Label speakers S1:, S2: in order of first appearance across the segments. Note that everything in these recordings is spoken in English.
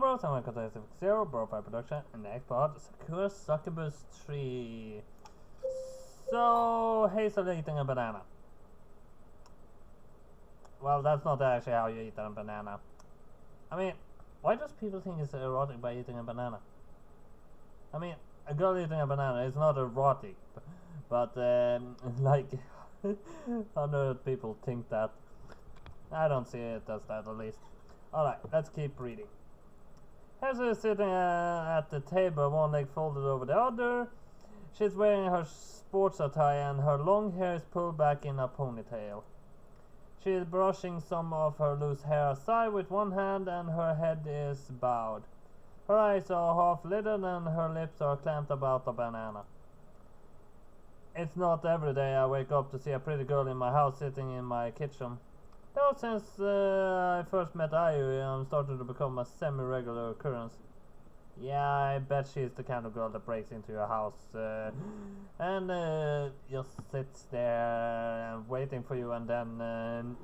S1: bros, and welcome to Civic Zero, Profile Production, and the next part, Sakura Succubus tree. So, Hazel eating a banana. Well, that's not actually how you eat a banana. I mean, why does people think it's erotic by eating a banana? I mean, a girl eating a banana is not erotic, but like, other people think that. I don't see it as that, at least. Alright, let's keep reading. Hazel is sitting at the table, one leg folded over the other. She's wearing her sports attire and her long hair is pulled back in a ponytail. She is brushing some of her loose hair aside with one hand and her head is bowed. Her eyes are half lidded and her lips are clamped about a banana. It's not every day I wake up to see a pretty girl in my house sitting in my kitchen. Though since I first met Ayu, I'm starting to become a semi-regular occurrence. Yeah, I bet she's the kind of girl that breaks into your house and just sits there and waiting for you, and then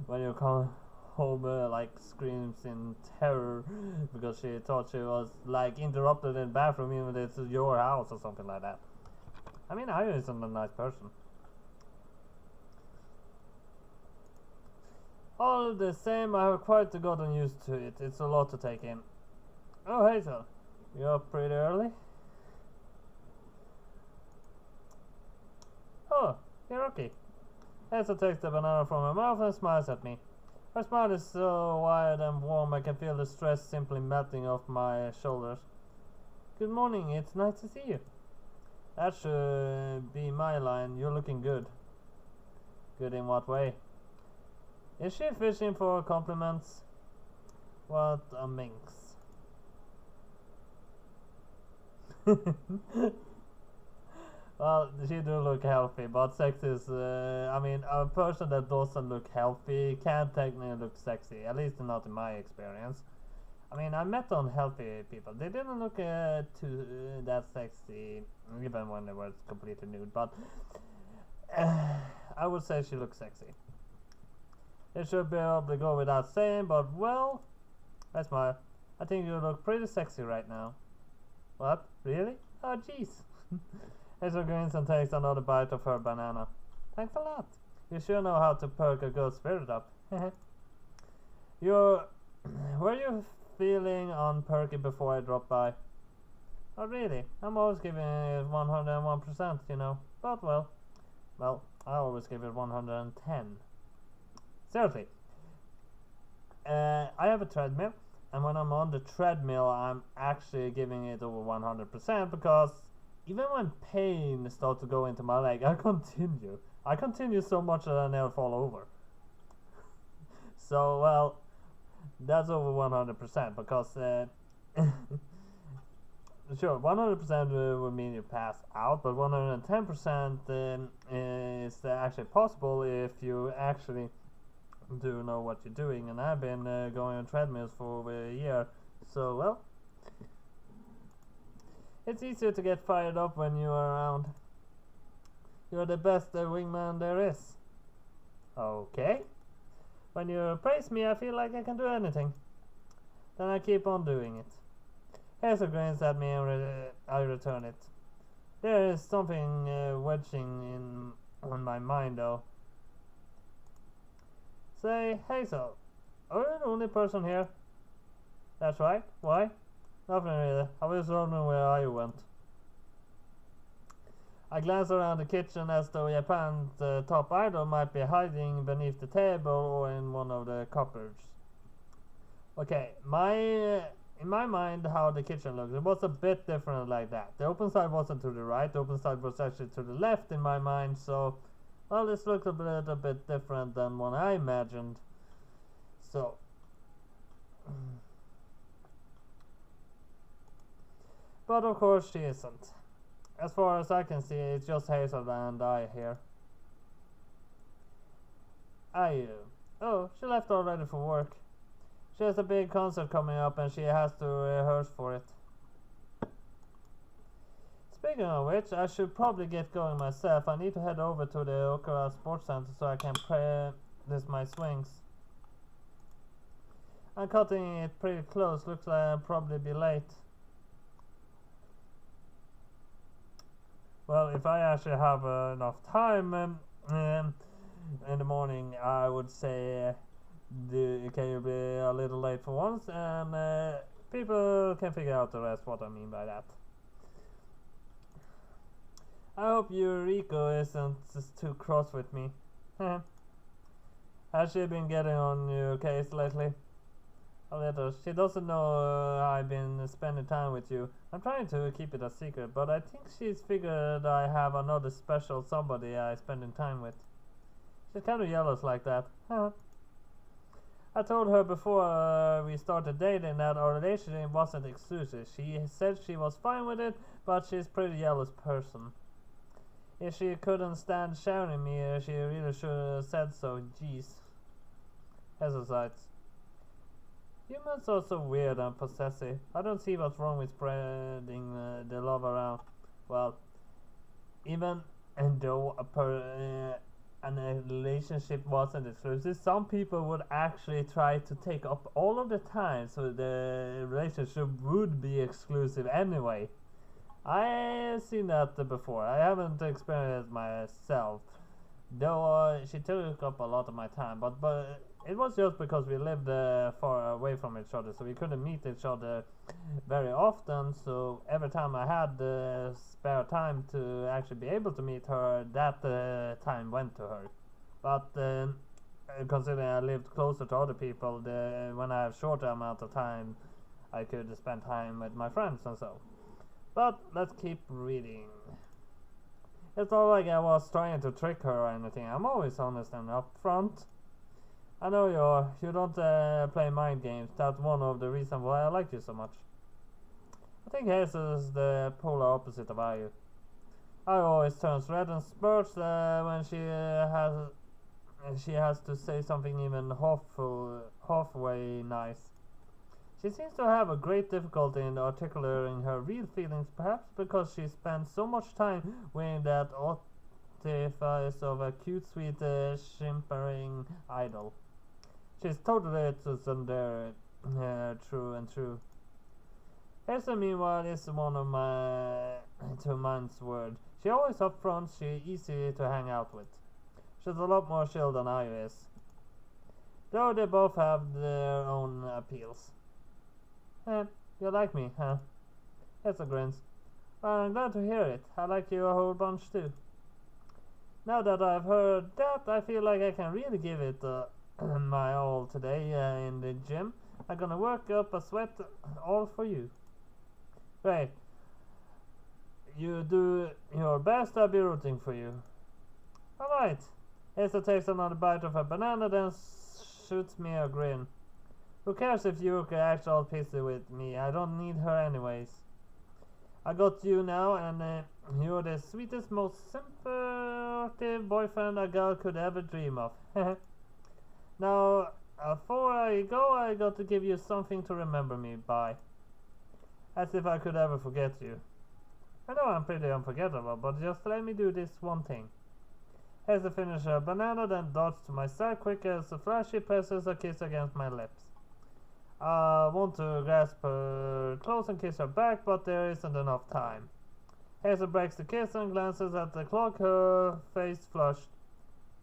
S1: when you come home, like screams in terror because she thought she was like interrupted in the bathroom, even if it's your house or something like that. I mean, Ayu isn't a nice person. All the same, I have quite gotten used to it. It's a lot to take in. Oh, Hazel, you're up pretty early? Oh, you're okay. Hazel takes the banana from her mouth and smiles at me. Her smile is so wide and warm I can feel the stress simply melting off my shoulders. Good morning, it's nice to see you. That should be my line. You're looking good. Good in what way? Is she fishing for compliments? What a minx. Well, she do look healthy, but sex is, I mean, a person that doesn't look healthy can't technically look sexy, at least not in my experience. I mean, I met unhealthy people. They didn't look too that sexy, even when they were completely nude, but I would say she looks sexy. It should be able to go without saying, but well, I smile. I think you look pretty sexy right now. What? Really? Oh, jeez. Hazel grins and takes another bite of her banana. Thanks a lot. You sure know how to perk a good spirit up. Were you feeling unperky before I dropped by? Oh, really? I'm always giving it 101%, you know. But well, I always give it 110. Seriously, I have a treadmill, and when I'm on the treadmill, I'm actually giving it over 100% because even when pain starts to go into my leg, I continue. I continue so much that I never fall over. So, well, that's over 100% because, sure, 100% would mean you pass out, but 110% is actually possible if you actually do know what you're doing, and I've been going on treadmills for over a year, so well, it's easier to get fired up when you're around. You're the best wingman there is. Okay. When you praise me, I feel like I can do anything. Then I keep on doing it. Hazel grins at me and I return it. There is something wedging on my mind though. Say, Hazel, are you the only person here? That's right. Why? Nothing really. I was wondering where I went. I glance around the kitchen as though Japan's top idol might be hiding beneath the table or in one of the cupboards. Okay, in my mind, how the kitchen looks, it was a bit different like that. The open side wasn't to the right, the open side was actually to the left in my mind, so well, this looks a little bit different than what I imagined. So, but of course she isn't. As far as I can see, it's just Hazel and I here. Oh, she left already for work. She has a big concert coming up and she has to rehearse for it. Speaking of which, I should probably get going myself. I need to head over to the Sakura Sports Center so I can practice my swings. I'm cutting it pretty close. Looks like I'll probably be late. Well, if I actually have enough time in the morning, I would say can you be a little late for once, and people can figure out the rest what I mean by that. I hope Yuriko isn't just too cross with me. Has she been getting on your case lately? A little. She doesn't know I've been spending time with you. I'm trying to keep it a secret, but I think she's figured I have another special somebody I spending time with. She's kind of jealous like that. I told her before we started dating that our relationship wasn't exclusive. She said she was fine with it, but she's a pretty jealous person. If she couldn't stand sharing me, she really should have said so. Jeez. Hesitates. Humans are so weird and possessive. I don't see what's wrong with spreading the love around. Well, even though a relationship wasn't exclusive, some people would actually try to take up all of the time so the relationship would be exclusive anyway. I've seen that before. I haven't experienced myself, though she took up a lot of my time, but it was just because we lived far away from each other, so we couldn't meet each other very often. So every time I had spare time to actually be able to meet her, that time went to her. But considering I lived closer to other people, when I have shorter amount of time, I could spend time with my friends and so. But let's keep reading. It's not like I was trying to trick her or anything. I'm always honest and upfront. I know you are. You don't play mind games. That's one of the reasons why I like you so much. I think Hazel is the polar opposite of Ayu. Ayu always turns red and spurts when she has to say something even halfway nice. She seems to have a great difficulty in articulating her real feelings, perhaps because she spends so much time wearing that artifice of a cute, sweet, shimmering idol. She's totally tsundere, true and true. Hazel, meanwhile, is one of my to man's word. She always up front, she's easy to hang out with. She's a lot more chill than Ayu is. Though they both have their own appeals. You like me, huh? Hazel grins. Well, I'm glad to hear it. I like you a whole bunch too. Now that I've heard that, I feel like I can really give it my all today in the gym. I'm gonna work up a sweat all for you. Great. You do your best, I'll be rooting for you. Alright. Hazel takes another bite of her banana, then shoots me a grin. Who cares if you acts all pissy with me? I don't need her anyways. I got you now, and you're the sweetest, most sympathetic boyfriend a girl could ever dream of. Now, before I go, I got to give you something to remember me by. As if I could ever forget you. I know I'm pretty unforgettable, but just let me do this one thing. Hazel finishes her banana, then darts to my side quick as a flash. She presses a kiss against my lips. I want to grasp her close and kiss her back, but there isn't enough time. Hazel breaks the kiss and glances at the clock, her face flushed.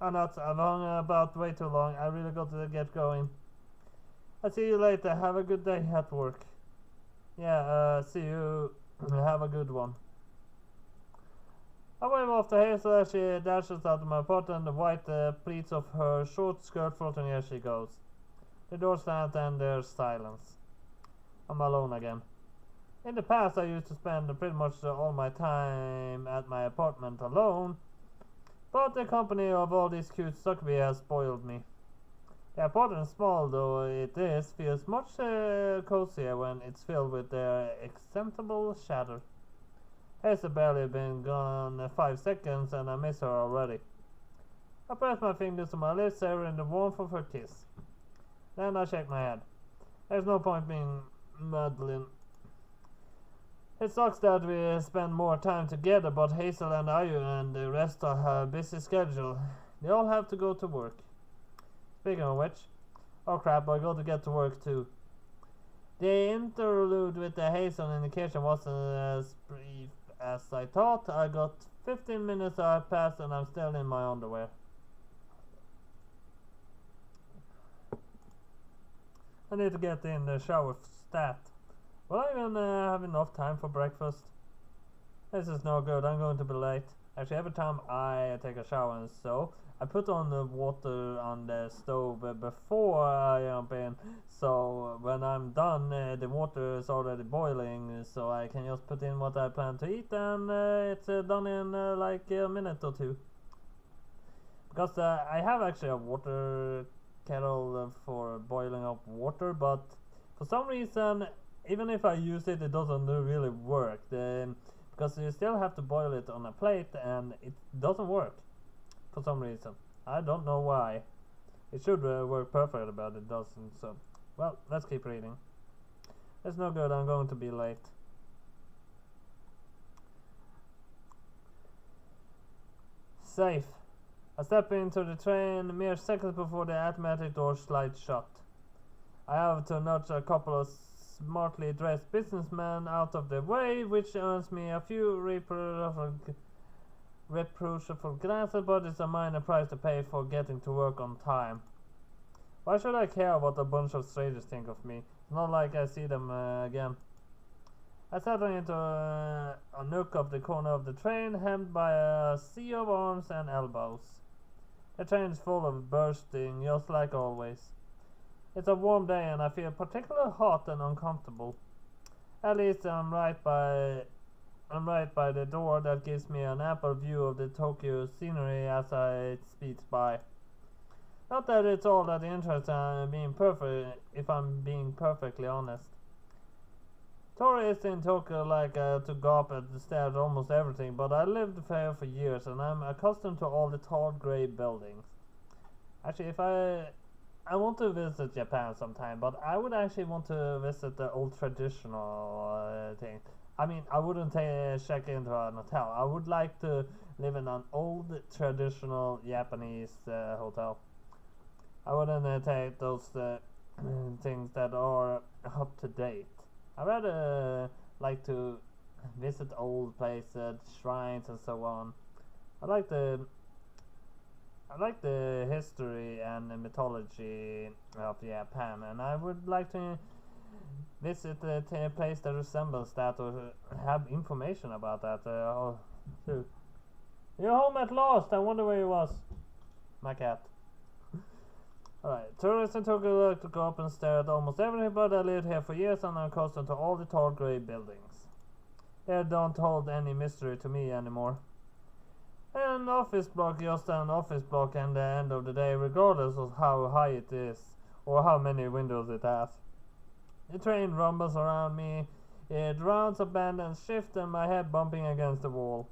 S1: I've hung about way too long. I really got to get going. I'll see you later. Have a good day at work. Yeah, see you. Have a good one. I wave off to Hazel as she dashes out of my apartment, the white pleats of her short skirt floating as she goes. The door slams and there's silence. I'm alone again. In the past, I used to spend pretty much all my time at my apartment alone, but the company of all these cute succubi has spoiled me. The apartment, small though it is, feels much cozier when it's filled with their acceptable chatter. Hazel barely been gone 5 seconds and I miss her already. I press my fingers to my lips, savoring the warmth of her kiss. Then I shake my head. There's no point being meddling. It sucks that we spend more time together, but Hazel and Ayu and the rest have a busy schedule. They all have to go to work. Speaking of which, Oh crap, I got to get to work too. The interlude with the Hazel in the kitchen wasn't as brief as I thought. I got 15 minutes have passed and I'm still in my underwear. I need to get in the shower stat. Will I even have enough time for breakfast? This is no good, I'm going to be late. Actually, every time I take a shower and so, I put on the water on the stove before I jump in. So when I'm done, the water is already boiling, so I can just put in what I plan to eat and it's done in like a minute or two. Because I have actually a water kettle for boiling up water, but for some reason, even if I use it, it doesn't really work. Because you still have to boil it on a plate and it doesn't work for some reason. I don't know why. It should work perfectly, but it doesn't. So, well, let's keep reading. It's no good, I'm going to be late. Safe. I step into the train mere seconds before the automatic door slides shut. I have to nudge a couple of smartly dressed businessmen out of the way, which earns me a few reproachful glances, but it's a minor price to pay for getting to work on time. Why should I care what a bunch of strangers think of me? It's not like I see them again. I settle into a nook of the corner of the train, hemmed by a sea of arms and elbows. The train is full of bursting, just like always. It's a warm day and I feel particularly hot and uncomfortable. At least I'm right by the door that gives me an ample view of the Tokyo scenery as it speeds by. Not that it's all that interesting if I'm being perfectly honest. Tourists in Tokyo like to gawp at the stare at almost everything, but I lived there for years and I'm accustomed to all the tall grey buildings. Actually, if I want to visit Japan sometime, but I would actually want to visit the old traditional thing. I mean, I wouldn't check into an hotel. I would like to live in an old traditional Japanese hotel. I wouldn't take those things that are up to date. I rather like to visit old places, shrines, and so on. I like the history and the mythology of Japan, and I would like to visit a place that resembles that or have information about that too. You're home at last. I wonder where you was. My cat. Alright, tourists in Tokyo like to go up and stare at almost everything, but I lived here for years and I'm accustomed to all the tall grey buildings. They don't hold any mystery to me anymore. An office block just an office block at the end of the day, regardless of how high it is or how many windows it has. The train rumbles around me, it rounds a bend and shifts and my head bumping against the wall.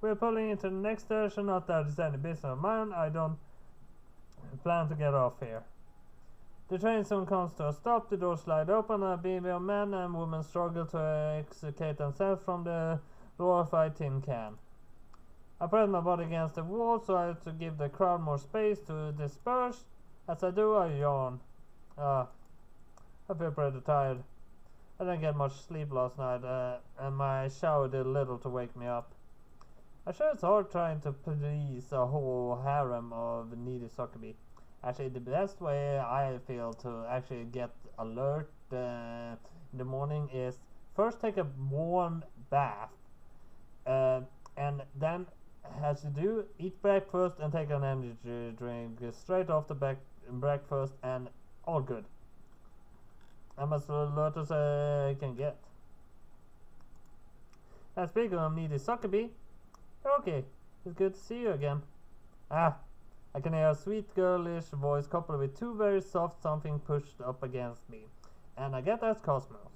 S1: We're pulling into the next station, not that it's any business of mine. I don't plan to get off here. The train soon comes to a stop, the doors slide open, and a baby of man and woman struggle to extricate themselves from the glorified tin can. I press my body against the wall so I have to give the crowd more space to disperse. As I do, I yawn. I feel pretty tired. I didn't get much sleep last night, and my shower did little to wake me up. I'm sure it's hard trying to please a whole harem of needy Sakura. Actually, the best way I feel to actually get alert in the morning is first take a warm bath, and then, as you do, eat breakfast and take an energy drink straight off the breakfast, and all good. I'm as alert as I can get. And speaking of needy Sakura, okay, it's good to see you again. I can hear a sweet girlish voice coupled with two very soft something pushed up against me. And I get that's Cosmos.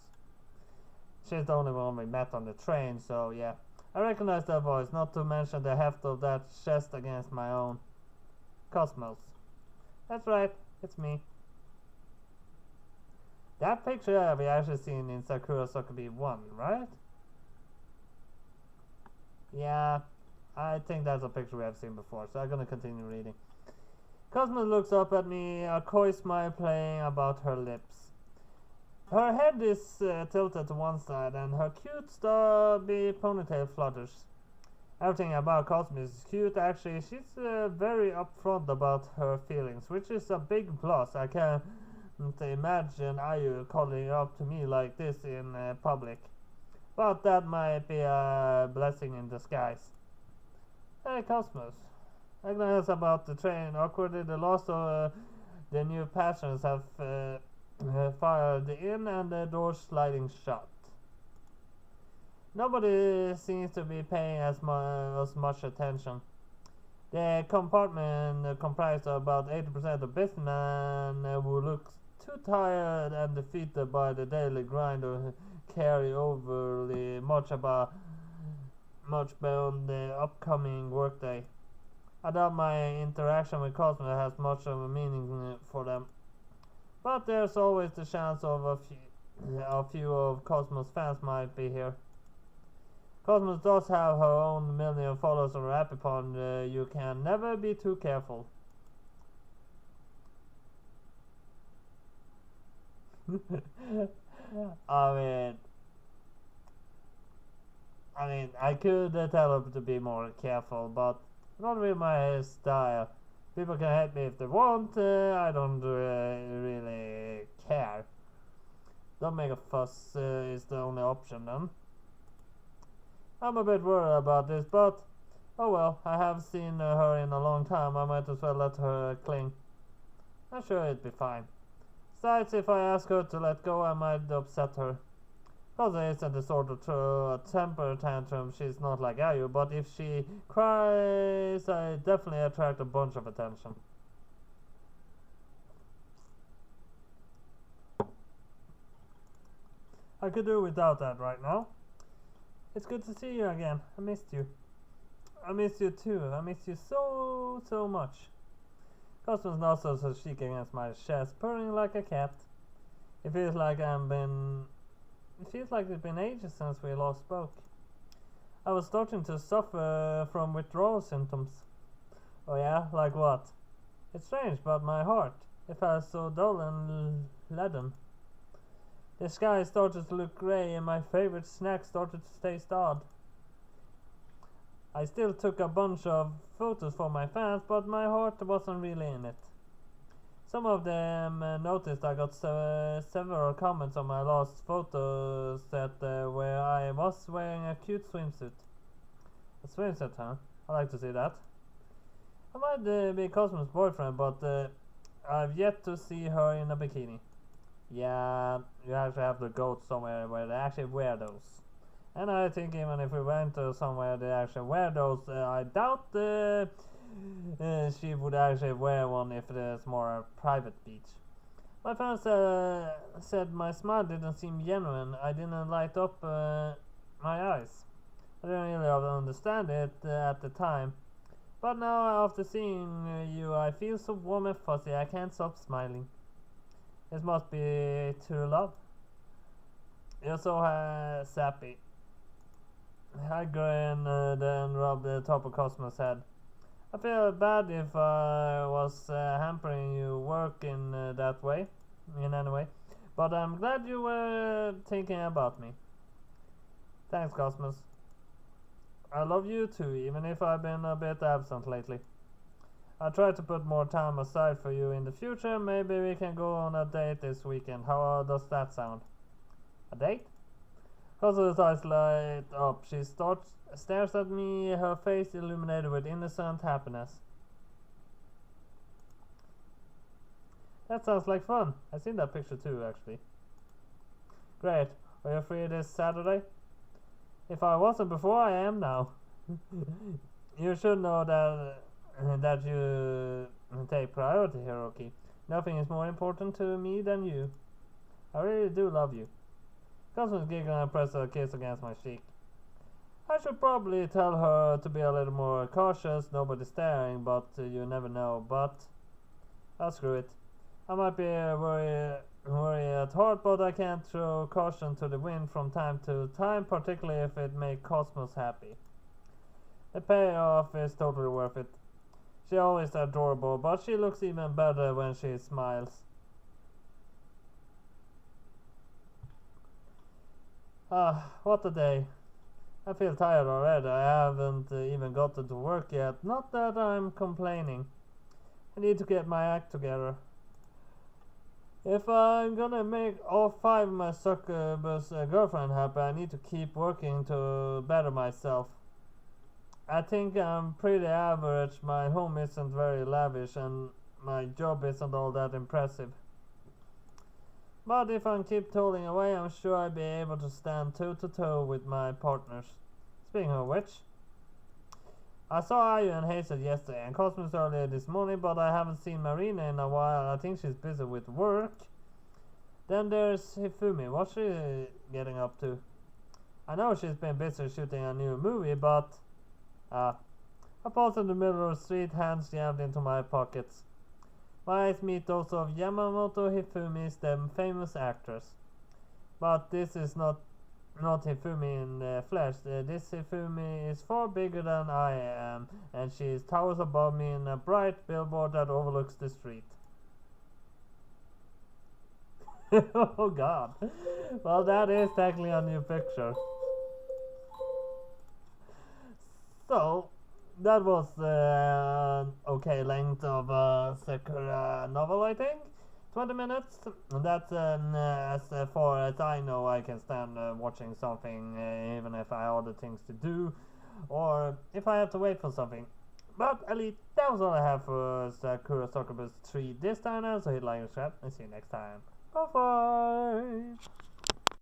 S1: She's the only one we met on the train, so yeah. I recognize that voice, not to mention the heft of that chest against my own. Cosmos. That's right, it's me. That picture have we actually seen in Sakura Succubus 1, right? Yeah, I think that's a picture we have seen before, so I'm gonna continue reading. Cosmo looks up at me, a coy smile playing about her lips. Her head is tilted to one side and her cute stubby ponytail flutters. Everything about Cosmo is cute actually. She's very upfront about her feelings, which is a big plus. I can't imagine Ayu calling up to me like this in public. But that might be a blessing in disguise. Hey Cosmos, I glance about the train. Awkwardly, the last of the new passengers have filed in and the doors sliding shut. Nobody seems to be paying as much attention. The compartment comprised of about 80% of businessmen who look too tired and defeated by the daily grind to carry overly much beyond the upcoming workday. I doubt my interaction with Cosmo has much of a meaning for them. But there's always the chance of a few of Cosmo's fans might be here. Cosmos does have her own million followers on her app upon you can never be too careful. I mean, I could tell her to be more careful, but not really my style. People can hate me if they want. I don't really care. Don't make a fuss is the only option then. I'm a bit worried about this, but oh well, I have seen her in a long time. I might as well let her cling. I'm sure it'd be fine. Besides, if I ask her to let go, I might upset her. Rosa isn't the sort of throw a temper tantrum. She's not like Ayu, but if she cries, I definitely attract a bunch of attention. I could do without that right now. It's good to see you again. I missed you. I miss you too. I miss you so much. Cosmo's nostrils are shaking against my chest, purring like a cat. It feels like it's been ages since we last spoke. I was starting to suffer from withdrawal symptoms. Oh yeah, like what? It's strange, but my heart, it felt so dull and leaden. The sky started to look grey and my favorite snack started to taste odd. I still took a bunch of photos for my fans, but my heart wasn't really in it. Some of them noticed I got several comments on my last photo set where I was wearing a cute swimsuit. A swimsuit, huh? I like to see that. I might be Cosmo's boyfriend, but I've yet to see her in a bikini. Yeah, you actually have to go somewhere where they actually wear those. And I think even if we went to somewhere they actually wear those, I doubt she would actually wear one if there's more a private beach. My fans said my smile didn't seem genuine. I didn't light up my eyes. I didn't really understand it at the time. But now after seeing you, I feel so warm and fuzzy I can't stop smiling. This must be true love. You're so sappy. I grin, then rub the top of Cosmo's head. I feel bad if I was hampering your work in that way, in any way. But I'm glad you were thinking about me. Thanks, Cosmos. I love you too, even if I've been a bit absent lately. I'll try to put more time aside for you in the future. Maybe we can go on a date this weekend. How does that sound? A date? Cosmo's eyes light up. She stares at me, her face illuminated with innocent happiness. That sounds like fun. I've seen that picture too, actually. Great. Are you free this Saturday? If I wasn't before, I am now. You should know that you take priority, Hiroki. Nothing is more important to me than you. I really do love you. Cosmos giggled and pressed a kiss against my cheek. I should probably tell her to be a little more cautious, nobody's staring, but you never know. But I'll screw it. I might be worried at heart, but I can't throw caution to the wind from time to time, particularly if it makes Cosmos happy. The payoff is totally worth it. She's always adorable, but she looks even better when she smiles. Ah, what a day. I feel tired already. I haven't even gotten to work yet. Not that I'm complaining. I need to get my act together. If I'm gonna make all 5 of my Succubus girlfriend happy, I need to keep working to better myself. I think I'm pretty average. My home isn't very lavish and my job isn't all that impressive. But if I keep toiling away, I'm sure I'll be able to stand toe to toe with my partners. Speaking of which, I saw Ayu and Hazel yesterday and Cosmos earlier this morning, but I haven't seen Marina in a while. I think she's busy with work. Then there's Hifumi. What's she getting up to? I know she's been busy shooting a new movie, but I paused in the middle of the street, hands jammed into my pockets. My eyes meet those of Yamamoto Hifumi, the famous actress. But this is not Hifumi in the flesh. This Hifumi is far bigger than I am, and she towers above me in a bright billboard that overlooks the street. Oh god. Well, that is technically a new picture. So, that was okay length of Sakura novel, I think. 20 minutes. That's as far as I know I can stand watching something, even if I have other things to do, or if I have to wait for something. But at least that was all I have for Sakura Succubus 3 this time now, so hit like and subscribe, and see you next time. Bye bye!